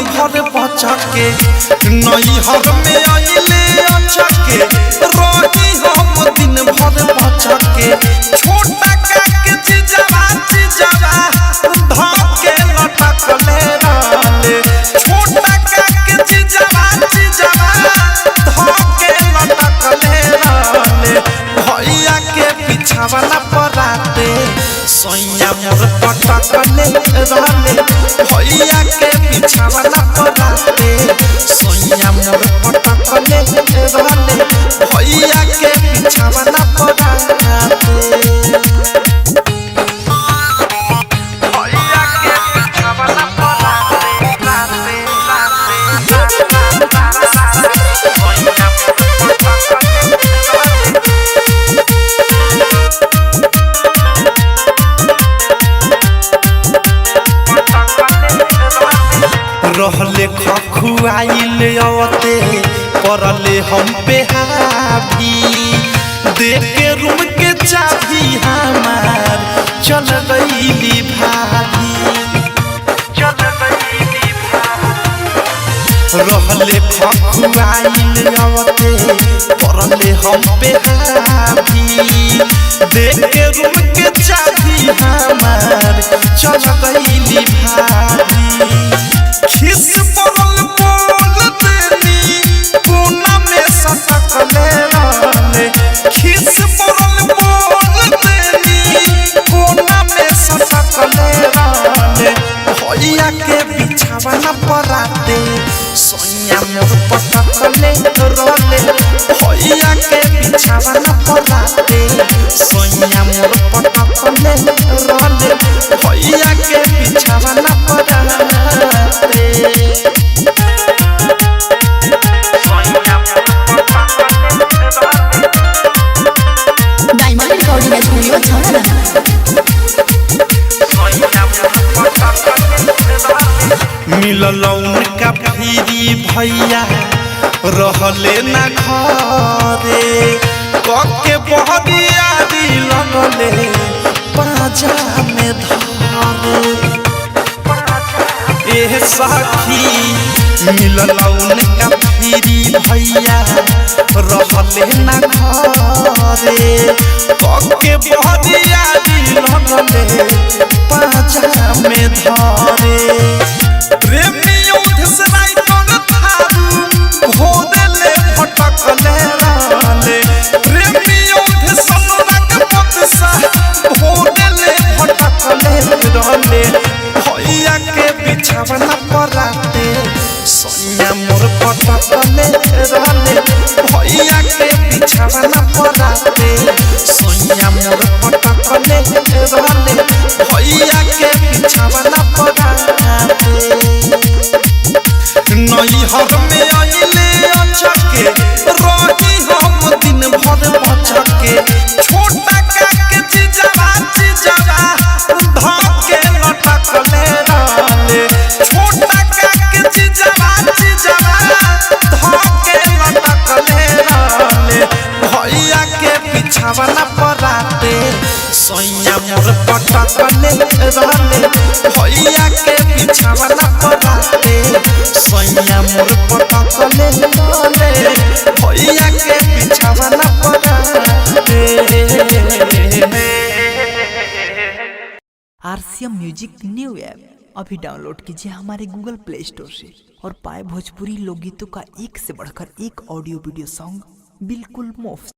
भर बचके नैहर में आइले अचके रही हम दिन भर बचके छोटा काके जीजावा धके लटकले रहले छोटा काके जीजावा धके लटकले रहले भैया के पिछावला पराते सैया मोर पटकले रहले भैया के पिछावला पराते सैया मोर पटकले रहले भैया के पिछावला पराते रहले खखुआइल आवते परले हम पे हावी देख के रूम के चाबी हमार चल गईली भाभी रहले खखुआइल आवते परले हम पे हावी देख के रूम के चाबी हमार चल गईली भाभी खिस पड़ल बोल देनी कोना में सटकले रहले खिस पड़ल बोल देनी कोना में सटकले रहले भैया के बिछावना पराते सैया मोर पटकले रहले भैया के बिछावना पराते सैया मोर पटकले रहले भैया के बिछावना पराते डायमंड रिकॉर्डिंग स्टूडियो छाना मिलल उनका फिरी भैया रहले ना घरे कके बहरियारी लगले पाजा में धरे एह सखी मिलल उनका फिरी भैया रहले ना घरे कके बहरियारी लगले पाजा में धरे प्रेमियों धसराई कर थारू भोदले फटकले रहले प्रेमियों धसनक पतसा भोदले फटकले रहले भैया के बिछावना पराते सैया मोर फटकले रहले भैया के बिछावना पराते सैया मोर फटकले रहले भैया के बिछावना पराते नैहर में आइले अचके रही हम दिन भर बचके छोटा काके जीजावा धके लटकले रहले छोटा काके जीजावा धके लटकले रहले भैया के पिछावला पराते सैया मोर पटकले रहले भैया के पिछावला पराते सैया मोर पटकले रहले भैया के पिछावला पराते। आरसीएम म्यूजिक न्यू ऐप अभी डाउनलोड कीजिए हमारे गूगल प्ले स्टोर से और पाए भोजपुरी लोकगीतों का एक से बढ़कर एक ऑडियो वीडियो सॉन्ग बिल्कुल मुफ्त।